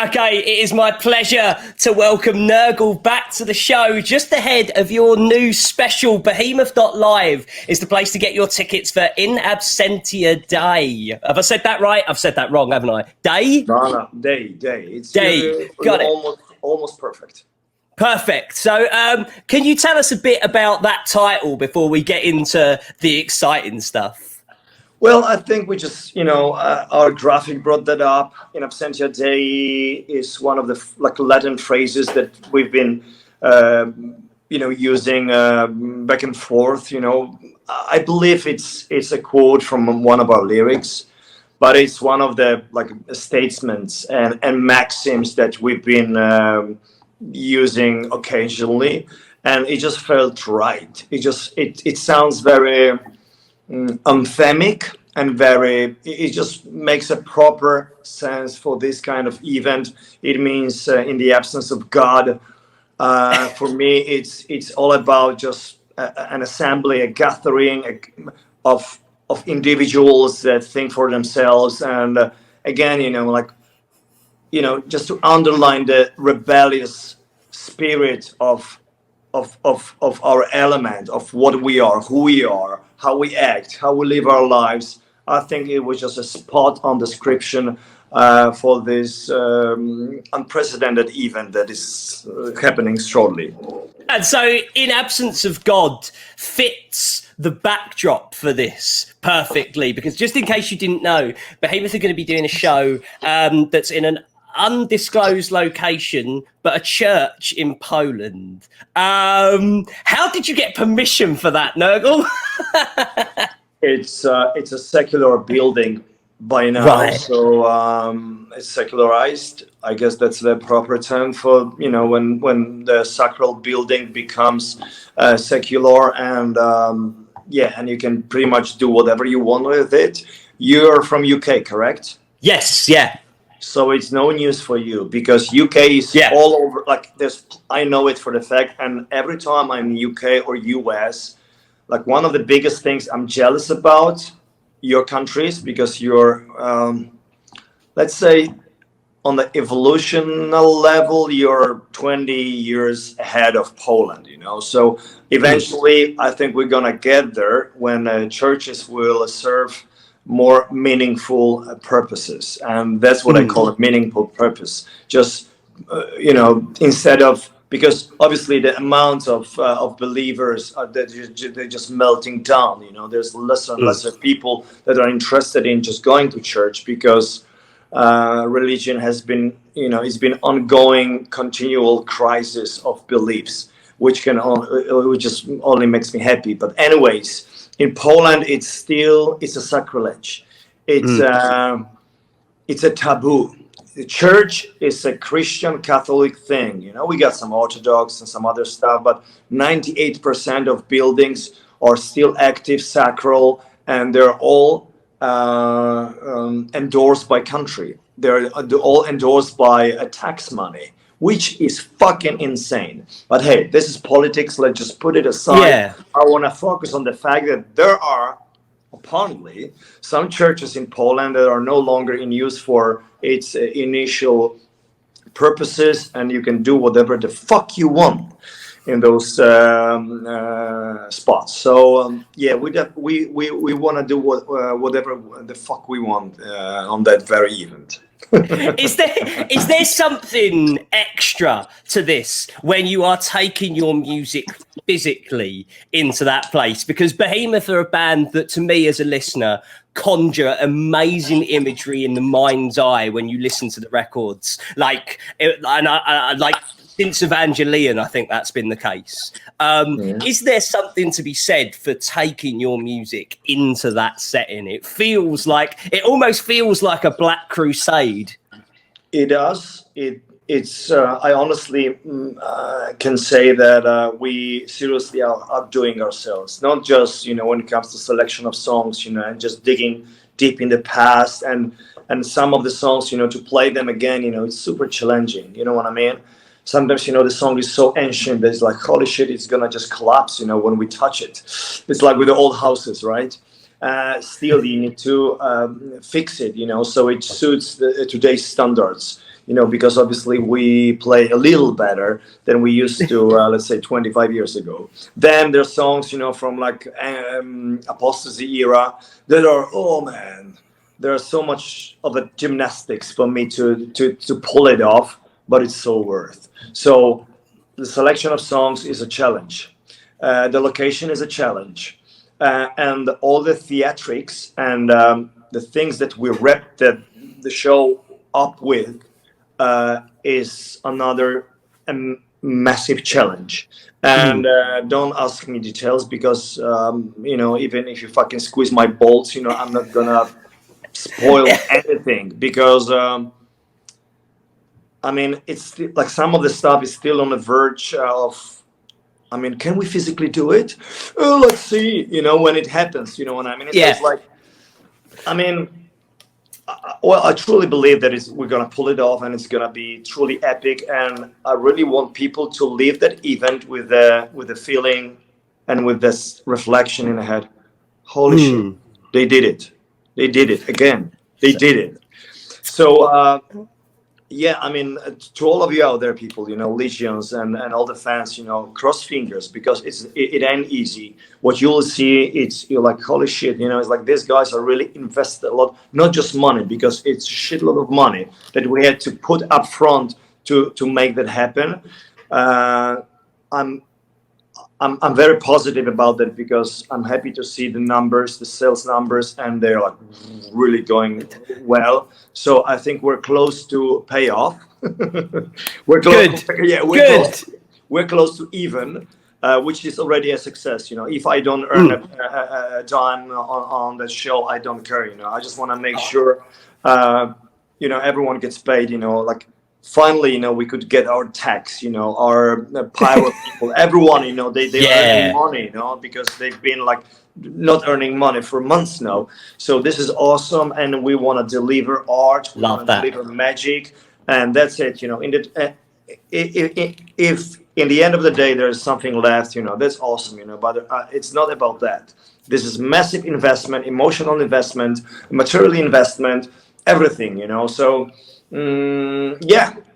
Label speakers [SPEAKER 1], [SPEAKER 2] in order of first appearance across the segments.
[SPEAKER 1] Okay, it is my pleasure to welcome Nergal back to the show just ahead of your new special. Behemoth.live is the place to get your tickets for In Absentia Dei. Have I said that right? I've said that wrong, haven't I? Day?
[SPEAKER 2] No, day. It's
[SPEAKER 1] Day. Got it.
[SPEAKER 2] Almost perfect.
[SPEAKER 1] Perfect. So can you tell us a bit about that title before we get into the exciting stuff?
[SPEAKER 2] Well, I think we just, our graphic brought that up. In Absentia Dei is one of the Latin phrases that we've been, using back and forth. I believe it's a quote from one of our lyrics, but it's one of the statements and maxims that we've been using occasionally, and it just felt right. It sounds very anthemic and it just makes a proper sense for this kind of event. It means in the absence of God. For me, it's all about just an assembly, a gathering of individuals that think for themselves, and again, just to underline the rebellious spirit of our element, of what we are, who we are, how we act, how we live our lives. I think it was just a spot on description for this unprecedented event that is happening shortly.
[SPEAKER 1] And so In Absence of God fits the backdrop for this perfectly, because just in case you didn't know, Behemoth are going to be doing a show that's in an undisclosed location, but a church in Poland. How did you get permission for that, Nergal?
[SPEAKER 2] It's a secular building by now,
[SPEAKER 1] right.
[SPEAKER 2] So it's secularized. I guess that's the proper term for when the sacral building becomes secular, and and you can pretty much do whatever you want with it. You're from UK, correct?
[SPEAKER 1] Yes, yeah.
[SPEAKER 2] So it's no news for you, because UK is all over. I know it for the fact, and every time I'm in UK or US, one of the biggest things I'm jealous about your countries, because you're, let's say, on the evolutional level, you're 20 years ahead of Poland. So eventually, I think we're gonna get there when churches will serve more meaningful purposes, and that's what I call a meaningful purpose. Just instead of, because obviously the amount of believers they're just melting down. There's lesser and lesser people that are interested in just going to church, because religion has been, it's been ongoing, continual crisis of beliefs, which just only makes me happy. But anyways, in Poland, it's a sacrilege. It's a taboo. The church is a Christian Catholic thing. We got some Orthodox and some other stuff, but 98% of buildings are still active, sacral, and they're all endorsed by country. They're all endorsed by tax money, which is fucking insane. But hey, this is politics. Let's just put it aside.
[SPEAKER 1] Yeah.
[SPEAKER 2] I want to focus on the fact that there are, apparently, some churches in Poland that are no longer in use for its initial purposes, and you can do whatever the fuck you want in those spots. So we want to do whatever the fuck we want on that very event.
[SPEAKER 1] Is there something extra to this when you are taking your music physically into that place? Because Behemoth are a band that, to me as a listener, conjure amazing imagery in the mind's eye when you listen to the records. Since Evangelion, I think that's been the case. Is there something to be said for taking your music into that setting? It almost feels like a Black Crusade.
[SPEAKER 2] It does. It's. I honestly can say that we seriously are outdoing ourselves. Not just when it comes to selection of songs, and just digging deep in the past, and some of the songs, to play them again, it's super challenging. You know what I mean? Sometimes, the song is so ancient that it's like, holy shit, it's gonna just collapse, when we touch it. It's like with the old houses, right? Still, you need to fix it, so it suits today's standards. because obviously we play a little better than we used to, let's say 25 years ago. Then there's songs, from like Apostasy era that are, oh man, there's so much of a gymnastics for me to pull it off, but it's so worth. So the selection of songs is a challenge. The location is a challenge. And all the theatrics and the things that we wrap the show up with is another massive challenge. And don't ask me details because, even if you fucking squeeze my balls, I'm not gonna spoil anything because, it's like some of the stuff is still on the verge of, can we physically do it? Let's see, when it happens, you know what I mean? It's like, I truly believe that we're going to pull it off and it's going to be truly epic. And I really want people to leave that event with the feeling and with this reflection in the head. Holy shit, they did it. They did it again. They did it. So, to all of you out there, people, legions and all the fans, cross fingers because it ain't easy. What you'll see, you're like, holy shit, it's like these guys are really invested a lot, not just money, because it's a shitload of money that we had to put up front to make that happen. I'm very positive about that because I'm happy to see the numbers, the sales numbers, and they're like really going well. So I think we're close to payoff. We're close. We're close to even, which is already a success. If I don't earn a dime on that show, I don't care. I just want to make sure, everyone gets paid. Finally, we could get our tax, our pilot people, everyone, they're earning money, because they've been like not earning money for months now. So this is awesome. And we want to deliver art, we want to deliver magic. And that's it, if in the end of the day, there's something left, that's awesome, but it's not about that. This is massive investment, emotional investment, material investment, everything, So,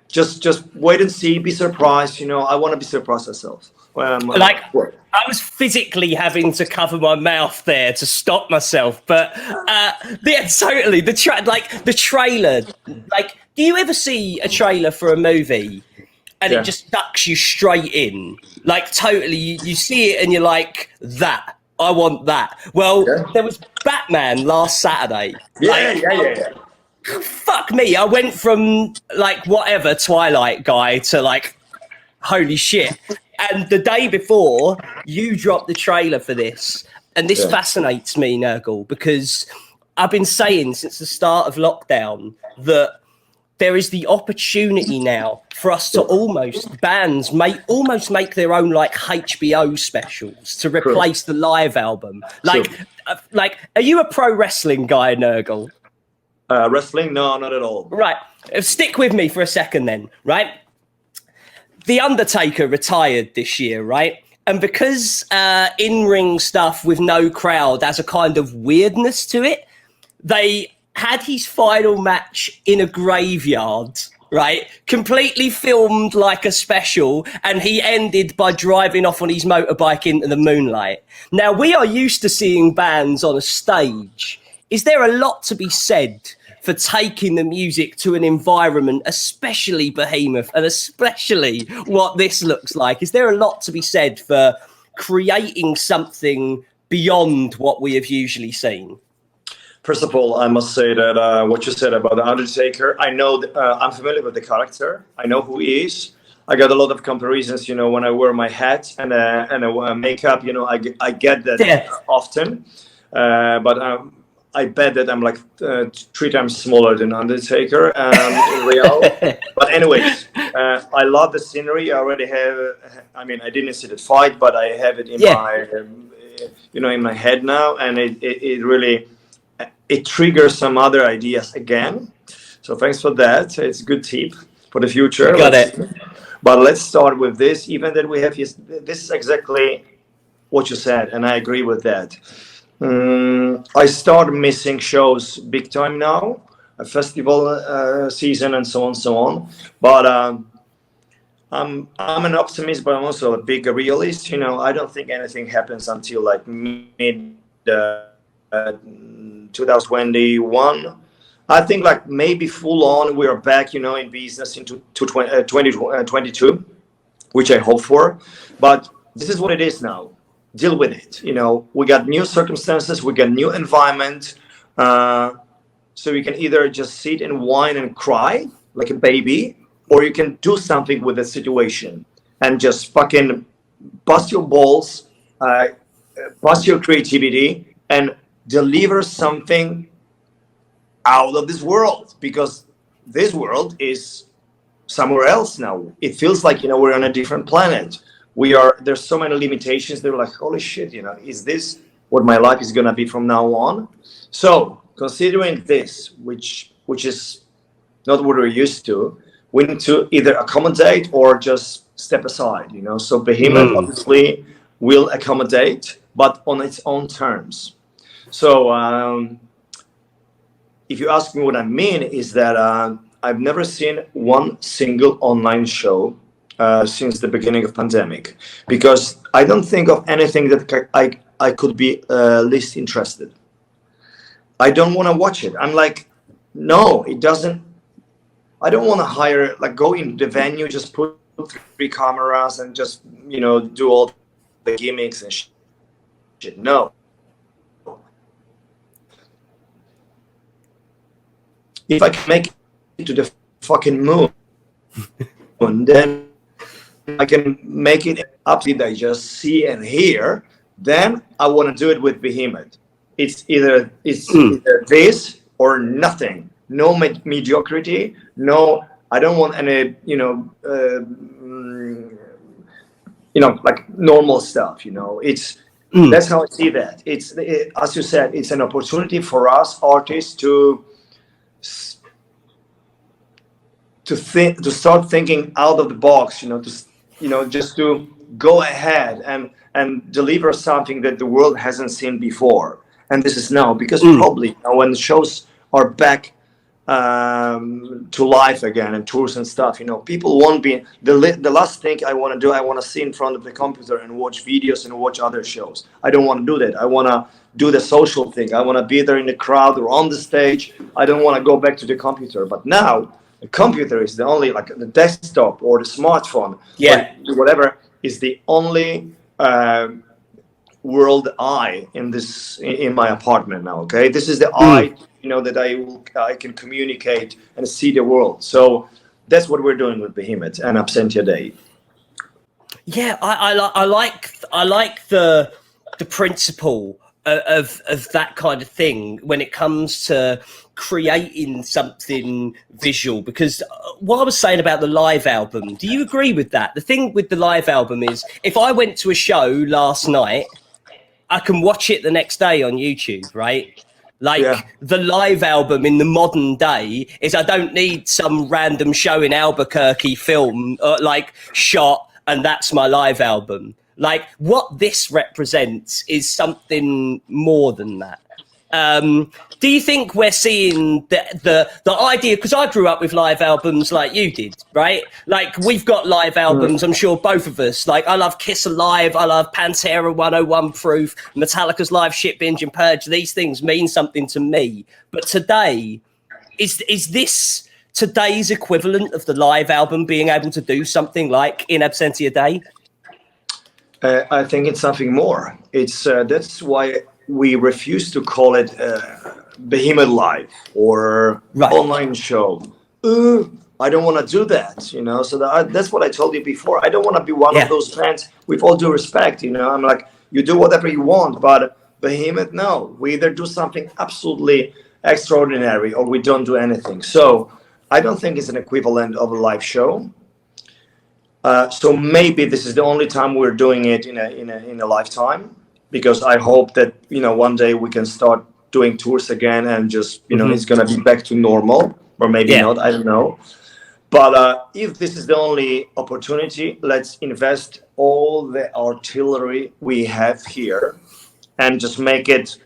[SPEAKER 2] just wait and see, be surprised. I want to be surprised myself.
[SPEAKER 1] I was physically having to cover my mouth there to stop myself, but totally the trailer. Like, do you ever see a trailer for a movie and it just sucks you straight in? Like, totally, you see it and you're like, that. I want that. Well, there was Batman last Saturday. Fuck me, I went from like whatever Twilight guy to like holy shit. And the day before you dropped the trailer for this, and this fascinates me, Nergal, because I've been saying since the start of lockdown that there is the opportunity now for us to bands almost make their own like HBO specials to replace the live album. Like, are you a pro wrestling guy, Nergal?
[SPEAKER 2] Wrestling? No, not at all.
[SPEAKER 1] Right. Stick with me for a second then, right? The Undertaker retired this year, right? And because in-ring stuff with no crowd has a kind of weirdness to it, they had his final match in a graveyard, right? Completely filmed like a special, and he ended by driving off on his motorbike into the moonlight. Now, we are used to seeing bands on a stage. Is there a lot to be said for taking the music to an environment, especially Behemoth, and especially what this looks like? Is there a lot to be said for creating something beyond what we have usually seen?
[SPEAKER 2] First of all, I must say that what you said about the Undertaker, I know I'm familiar with the character. I know who he is. I got a lot of comparisons, when I wear my hat and makeup, I get that often. But I bet that I'm like 3 times smaller than Undertaker in real. But anyways, I love the scenery. I already have. I didn't see the fight, but I have it in my, in my head now, and it really triggers some other ideas again. So thanks for that. It's a good tip for the future.
[SPEAKER 1] Got it.
[SPEAKER 2] But let's start with this. Even that we have this is exactly what you said, and I agree with that. I start missing shows big time now. a festival season and so on. But I'm an optimist, but I'm also a big realist. You know, I don't think anything happens until like mid 2021. I think like maybe full on we are back, you know, in business into 2022, which I hope for. But this is what it is now. Deal with it. You know, we got new circumstances, we got new environment. So you can either just sit and whine and cry like a baby, or you can do something with the situation and just fucking bust your balls, bust your creativity, and deliver something out of this world, because this world is somewhere else now. It feels like, you know, we're on a different planet. There's so many limitations. They're like, holy shit, you know, is this what my life is gonna be from now on? So considering this, which is not what we're used to, we need to either accommodate or just step aside, you know. So Behemoth obviously will accommodate, but on its own terms. So if you ask me what I mean, is that I've never seen one single online show since the beginning of pandemic, because I don't think of anything that I could be least interested. I don't want to watch it. I'm like, no, it doesn't. I don't want to hire, like, go in the venue, just put 3 cameras and just, you know, do all the gimmicks and shit. No. If I can make it to the fucking moon, then I can make it up that I just see and hear, then I want to do it with Behemoth. It's either this or nothing. No mediocrity. No, I don't want any, you know, like normal stuff. You know, that's how I see that. As you said, it's an opportunity for us artists to start thinking out of the box. You know, just to go ahead and deliver something that the world hasn't seen before. And this is now, because probably, you know, when the shows are back to life again and tours and stuff, you know, people won't be the last thing I want to do. I want to sit in front of the computer and watch videos and watch other shows. I don't want to do that. I want to do the social thing. I want to be there in the crowd or on the stage. I don't want to go back to the computer. But now the computer is the only, like the desktop or the smartphone, or whatever, is the only world eye in my apartment now. Okay, this is the eye, you know, that I can communicate and see the world. So that's what we're doing with Behemoth and Absentia Dei.
[SPEAKER 1] Yeah, I like the principle of that kind of thing when it comes to creating something visual, because what I was saying about the live album, do you agree with that? The thing with the live album is, if I went to a show last night, I can watch it the next day on YouTube, right? Like, the live album in the modern day is, I don't need some random show in Albuquerque film like shot and that's my live album. Like, what this represents is something more than that. Do you think we're seeing the idea, because I grew up with live albums like you did, right? Like, we've got live albums, I'm sure both of us. Like, I love Kiss Alive, I love Pantera 101 Proof, Metallica's Live Shit Binge and Purge. These things mean something to me. But today, is this today's equivalent of the live album being able to do something like In Absentia Dei?
[SPEAKER 2] I think it's something more. It's that's why we refuse to call it Behemoth Live or online show. I don't want to do that, you know. So that's what I told you before. I don't want to be one of those fans. With all due respect, you know, I'm like, you do whatever you want, but Behemoth, no. We either do something absolutely extraordinary or we don't do anything. So I don't think it's an equivalent of a live show. So maybe this is the only time we're doing it in a lifetime, because I hope that, you know, one day we can start doing tours again and just, you know, it's going to be back to normal, or maybe not, I don't know. But if this is the only opportunity, let's invest all the artillery we have here and just make it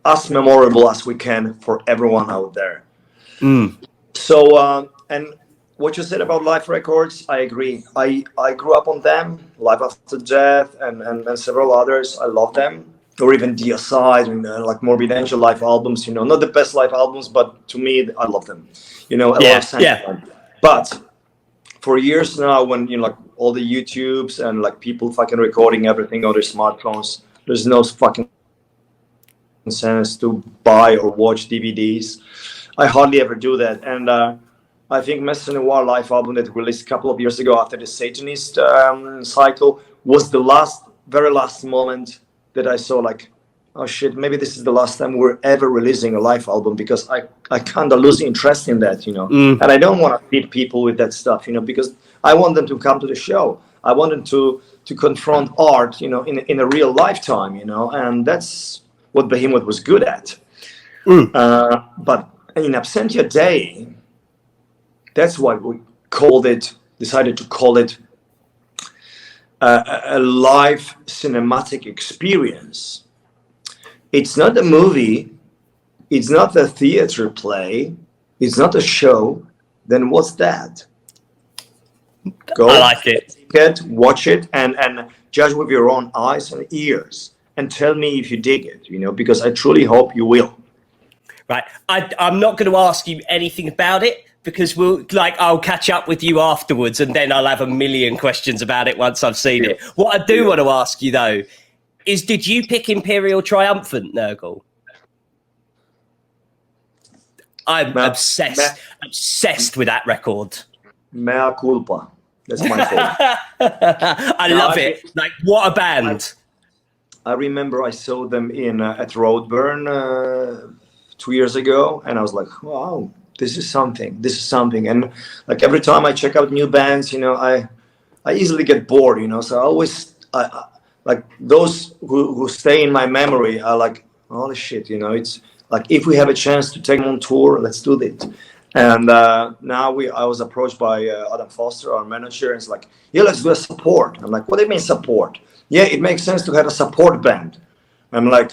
[SPEAKER 2] as memorable as we can for everyone out there. So, and what you said about live records, I agree. I grew up on them, Live After Death, and several others. I love them. Or even DSI, and like Morbid Angel live albums, not the best live albums, but to me, I love them. A lot of sense. But for years now, when, like all the YouTubes and like people fucking recording everything on their smartphones, there's no fucking sense to buy or watch DVDs. I hardly ever do that. And I think Messe Noir live album that released a couple of years ago after the Satanist cycle was the very last moment that I saw, like, oh shit, maybe this is the last time we're ever releasing a live album, because I kind of lose interest in that, and I don't want to feed people with that stuff, because I want them to come to the show. I want them to confront art, in a real lifetime, and that's what Behemoth was good at. But in Absentia Dei, that's why we decided to call it a live cinematic experience. It's not a movie, it's not a theater play, it's not a show. Then what's that? Go,
[SPEAKER 1] I like it.
[SPEAKER 2] Watch it, and judge with your own eyes and ears, and tell me if you dig it, because I truly hope you will.
[SPEAKER 1] Right. I'm not going to ask you anything about it, because I'll catch up with you afterwards, and then I'll have a million questions about it once I've seen it. What I do want to ask you, though, is did you pick Imperial Triumphant, Nergal? I'm obsessed with that record.
[SPEAKER 2] Mea culpa. That's my fault.
[SPEAKER 1] I love it. Like, what a band.
[SPEAKER 2] I remember I saw them at Roadburn 2 years ago, and I was like, wow, this is something. And like every time I check out new bands, I easily get bored, so I always, like those who stay in my memory are like, holy shit, it's like, if we have a chance to take them on tour, let's do it. And now I was approached by Adam Foster, our manager, and it's like, yeah, let's do a support. I'm like, what do you mean support? Yeah, it makes sense to have a support band. I'm like,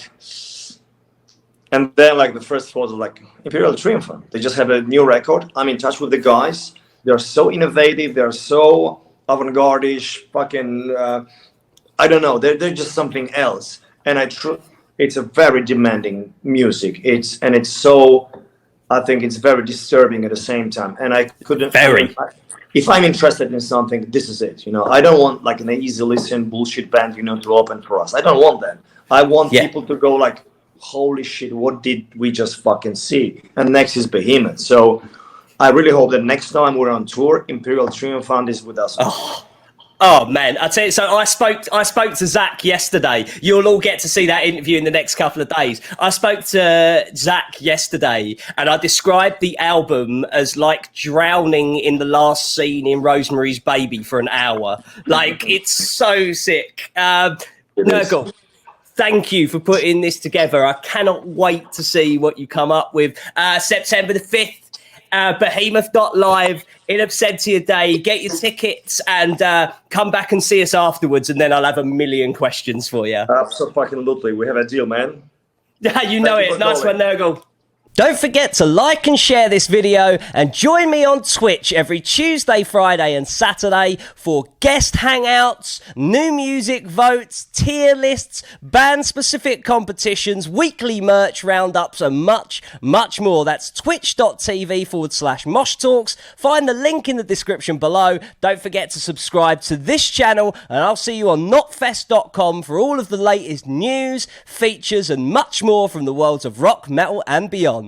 [SPEAKER 2] and then like the first thought was like, Imperial Triumphant. They just have a new record. I'm in touch with the guys. They're so innovative. They're so avant-garde-ish. Fucking, I don't know. They're just something else. And it's a very demanding music. It's so, I think it's very disturbing at the same time. And I couldn't. If I'm interested in something, this is it. I don't want like an easy listen bullshit band, to open for us. I don't want that. I want people to go like, holy shit, what did we just fucking see? And next is Behemoth. So I really hope that next time we're on tour, Imperial Triumphant is with us.
[SPEAKER 1] Oh man, I tell you, so I spoke to Zach yesterday. You'll all get to see that interview in the next couple of days. I spoke to Zach yesterday, and I described the album as like drowning in the last scene in Rosemary's Baby for an hour. Like, it's so sick. Nergal, thank you for putting this together. I cannot wait to see what you come up with. September the 5th. Behemoth.live, In Absentia Dei. Get your tickets and come back and see us afterwards, and then I'll have a million questions for you.
[SPEAKER 2] Absolutely. We have a deal, man.
[SPEAKER 1] Yeah, you know it. Nice one, Nergal. Don't forget to like and share this video, and join me on Twitch every Tuesday, Friday and Saturday for guest hangouts, new music votes, tier lists, band-specific competitions, weekly merch roundups, and much, much more. That's twitch.tv/Mosh Talks. Find the link in the description below. Don't forget to subscribe to this channel, and I'll see you on KNOTFEST.com for all of the latest news, features, and much more from the worlds of rock, metal, and beyond.